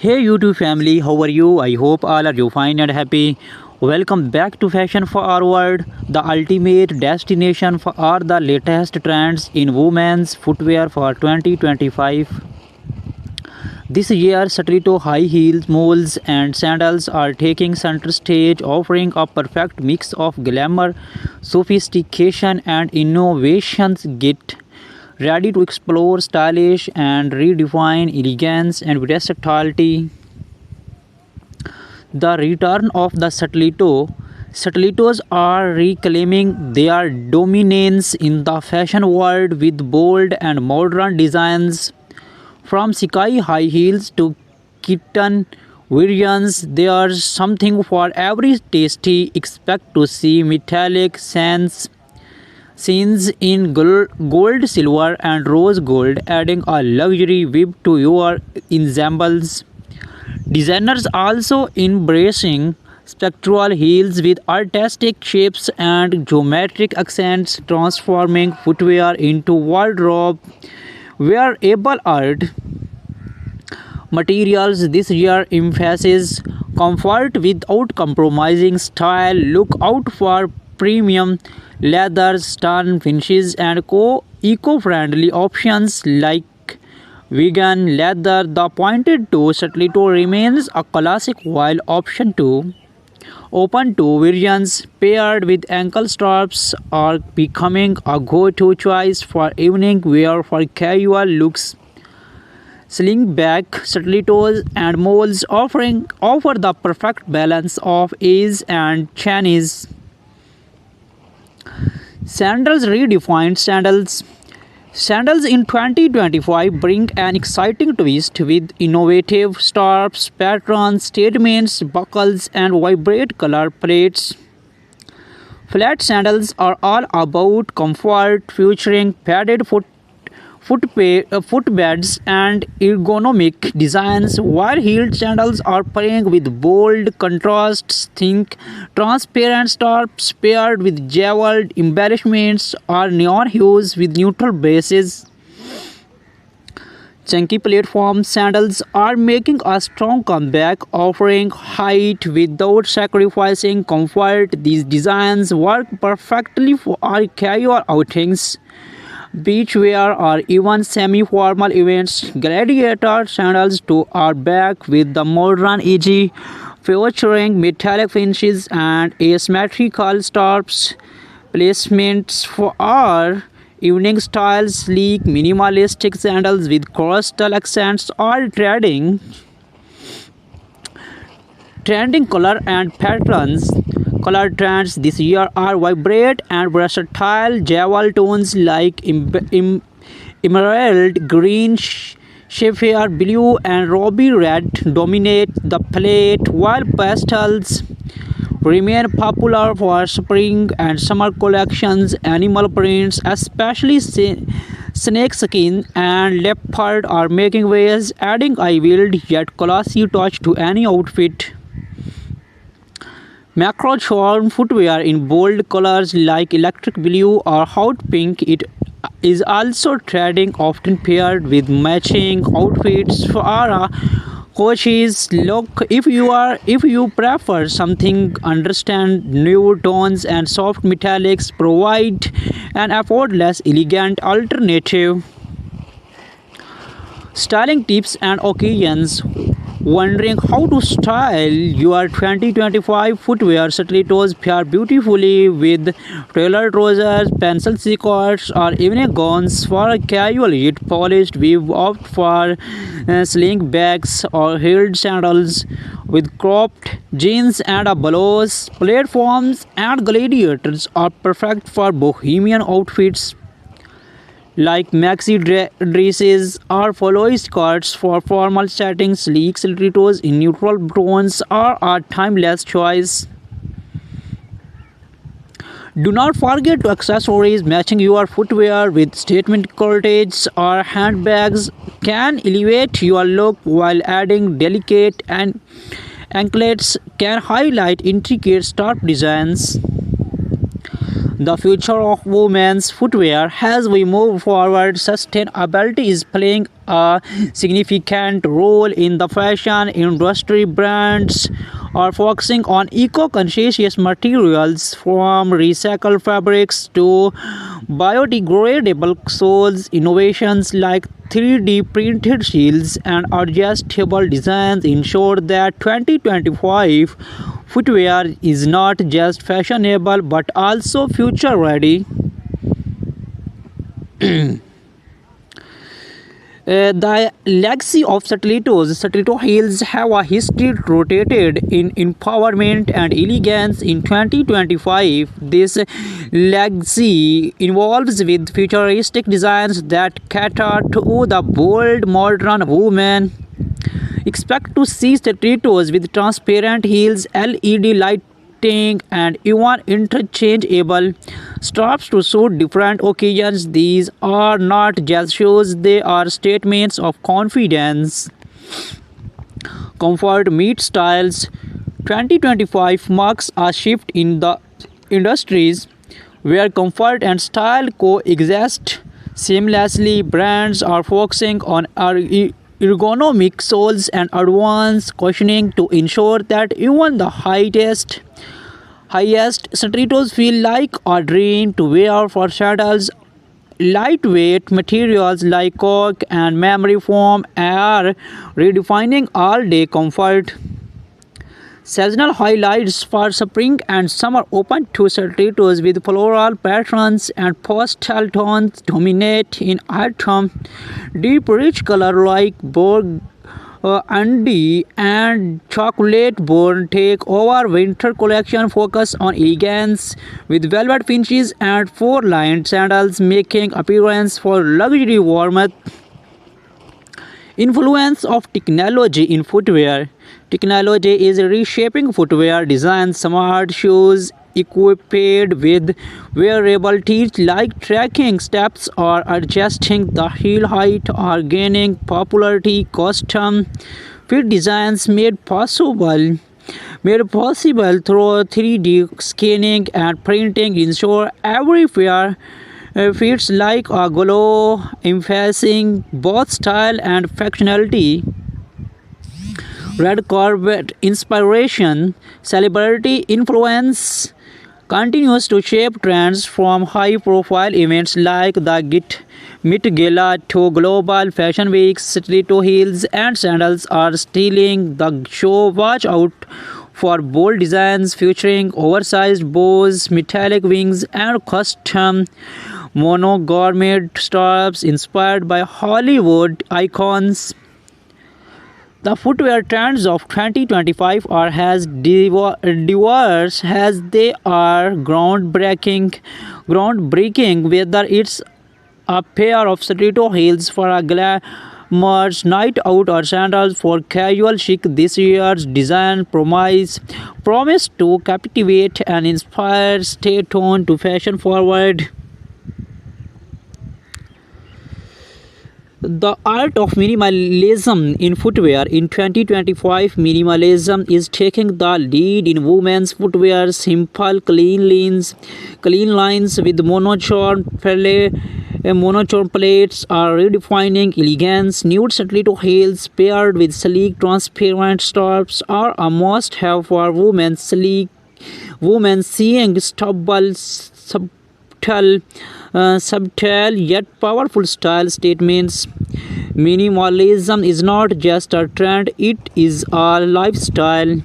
Hey YouTube family, how are you? I hope all are you fine and happy. Welcome back to Fashion Forward, the ultimate destination for all the latest trends in women's footwear for 2025. This year, stiletto high heels, moles, and sandals are taking center stage, offering a perfect mix of glamour, sophistication, and innovations. Get ready to explore stylish and redefine elegance and versatility. The return of the stiletto. Stilettos are reclaiming their dominance in the fashion world with bold and modern designs. From sky high heels to kitten variants, there's something for every tasty. Expect to see metallic sands scenes in gold, silver, and rose gold, adding a luxury whip to your ensembles. Designers also embracing spectral heels with artistic shapes and geometric accents, transforming footwear into wardrobe wearable art. Materials this year emphasizes comfort without compromising style. Look out for premium leathers, stun finishes, and eco-friendly options like vegan leather. The pointed toe stiletto remains a classic while option 2 open toe variants paired with ankle straps are becoming a go-to choice for evening wear for casual looks. Slingback stilettos and moles offer the perfect balance of ease and Chinese. Sandals redefined sandals. Sandals in 2025 bring an exciting twist with innovative straps, patterns, statements, buckles, and vibrant color palettes. Flat sandals are all about comfort, featuring padded footbeds and ergonomic designs, while heeled sandals are playing with bold contrasts. Think transparent straps paired with jeweled embellishments or neon hues with neutral bases. Chunky platform sandals are making a strong comeback, offering height without sacrificing comfort. These designs work perfectly for our casual outings, beachwear, or even semi-formal events. Gladiator sandals too are back with the modern edge, featuring metallic finishes and asymmetrical straps. Placements for our evening styles, sleek, minimalistic sandals with coastal accents are trending color and patterns. Color trends this year are vibrant and versatile. Jewel tones like emerald green, sapphire blue, and ruby red dominate the palette, while pastels remain popular for spring and summer collections. Animal prints, especially snakeskin and leopard, are making waves, adding a wild yet classy touch to any outfit. Macro charm footwear in bold colors like electric blue or hot pink it is also trending, often paired with matching outfits for a coaches look. If you prefer something understand nude tones and soft metallics provide an effortless elegant alternative. Styling tips and occasions. Wondering how to style your 2025 footwear? Stilettos pair beautifully with tailored trousers, pencil skirts, or evening gowns. For a casual yet polished, we opt for sling bags or heeled sandals with cropped jeans and a blouse. Platforms and gladiators are perfect for bohemian outfits like maxi dresses or flowy skirts. For formal settings, sleek stilettos in neutral tones are a timeless choice. Do not forget to accessories. Matching your footwear with statement corsets or handbags can elevate your look, while adding delicate and anklets can highlight intricate scarf designs. the future of women's footwear. As we move forward, sustainability is playing a significant role in the fashion industry. Brands are focusing on eco-conscious materials from recycled fabrics to biodegradable soles. Innovations like 3D printed shields and adjustable designs ensure that 2025 footwear is not just fashionable but also future ready. The legacy of Stiletto heels have a history rooted in empowerment and elegance. In 2025, this legacy involves with futuristic designs that cater to the bold modern woman. Expect to see stilettos with transparent heels, LED lighting, and even interchangeable straps to suit different occasions. These are not just shoes, they are statements of confidence. Comfort meets styles. 2025 marks a shift in the industries where comfort and style coexist seamlessly. Brands are focusing on ergonomic soles and advanced cushioning to ensure that even the highest stilettos feel like a dream to wear. For sandals, lightweight materials like cork and memory foam are redefining all-day comfort. Seasonal highlights for spring and summer open to stilettos with floral patterns and pastel tones dominate in autumn. Deep rich color like burgundy and chocolate brown take over. Winter collection focus on elegance with velvet finishes and four-lined sandals making appearance for luxury warmth. Influence of technology in footwear. Technology is reshaping footwear design. Smart shoes equipped with wearable teeth like tracking steps or adjusting the heel height are gaining popularity. Custom fit designs made possible through 3D scanning and printing ensure every pair fits like a glove, emphasizing both style and functionality. Red carpet inspiration, celebrity influence continues to shape trends from high-profile events like the Met Gala to global fashion weeks. Stiletto heels and sandals are stealing the show. Watch out for bold designs featuring oversized bows, metallic wings, and custom monogram straps inspired by Hollywood icons. The footwear trends of 2025 are as diverse as they are groundbreaking. Whether it's a pair of stiletto heels for a glamorous night out or sandals for casual chic, this year's design promise to captivate and inspire. Stay tuned to Fashion Forward. The art of minimalism in footwear. In 2025, minimalism is taking the lead in women's footwear. Simple, clean lines with monochrome plates are redefining elegance. Nude stiletto heels paired with sleek, transparent straps are a must-have for women. Women seeing subtle yet powerful style statements. Minimalism is not just a trend, it is a lifestyle.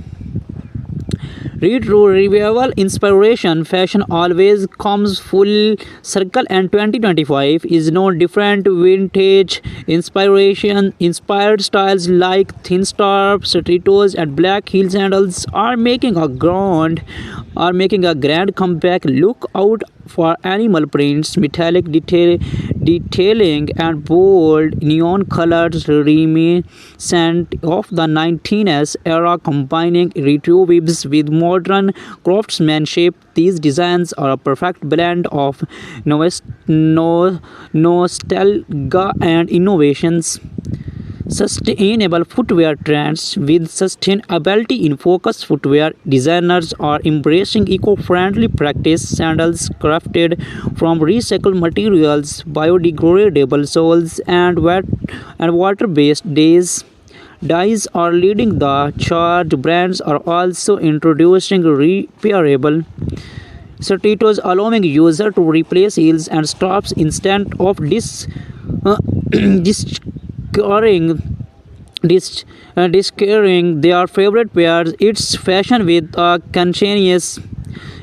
Retro revival inspiration. Fashion always comes full circle, and 2025 is no different. Vintage inspiration inspired styles like thin straps, stilettos, and black heel sandals are making a grand comeback. Look out for animal prints, metallic detailing, and bold neon colors reminiscent of the 19s era, combining retro vibes with modern craftsmanship. These designs are a perfect blend of nostalgia and innovations. sustainable footwear trends. With sustainability in focus, footwear designers are embracing eco-friendly practice. Sandals crafted from recycled materials, biodegradable soles, and water-based dyes are leading the charge. Brands are also introducing repairable stilettos, allowing user to replace heels and straps instead of discarding discarding their favorite pairs. It's fashion with a conscientious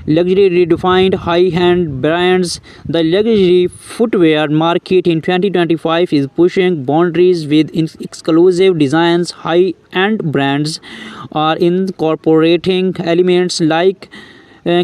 luxury redefined high-end brands. The luxury footwear market in 2025 is pushing boundaries with exclusive designs. High-end brands are incorporating elements like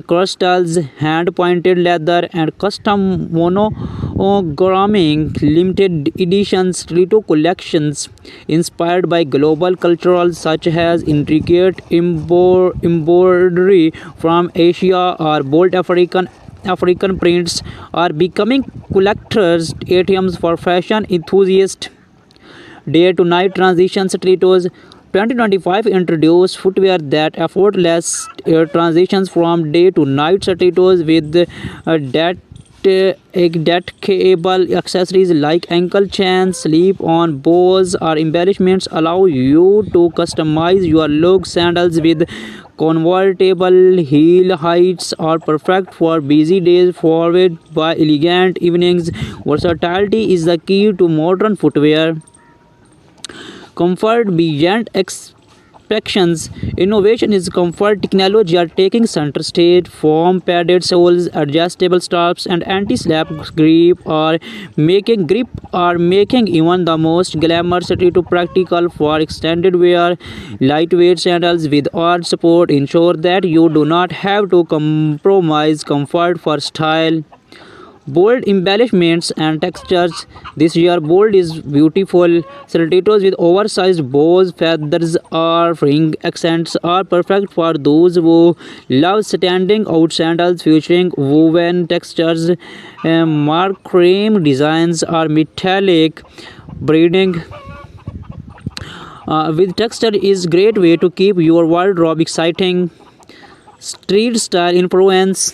crystals, hand-pointed leather, and custom monogramming. Limited edition stiletto collections inspired by global cultural such as intricate embroidery from Asia or bold African prints are becoming collectors' items for fashion enthusiasts. Day to night transition stilettos. 2025 introduced footwear that effortless transitions from day to night stilettos with detachable accessories like ankle chains, slip-on bows, or embellishments allow you to customize your look. Sandals with convertible heel heights are perfect for busy days, followed by elegant evenings. Versatility is the key to modern footwear. Comfort beyond expectations. Innovation is comfort. Technology are taking center stage. Foam padded soles, adjustable straps, and anti-slap grip are making even the most glamorous to practical for extended wear. Lightweight sandals with arch support ensure that you do not have to compromise comfort for style. Bold embellishments and textures. This year, bold is beautiful. Stilettos with oversized bows, feathers, or ring accents are perfect for those who love standing out. Sandals featuring woven textures, mark cream designs, or metallic braiding with texture is great way to keep your wardrobe exciting. Street style influence.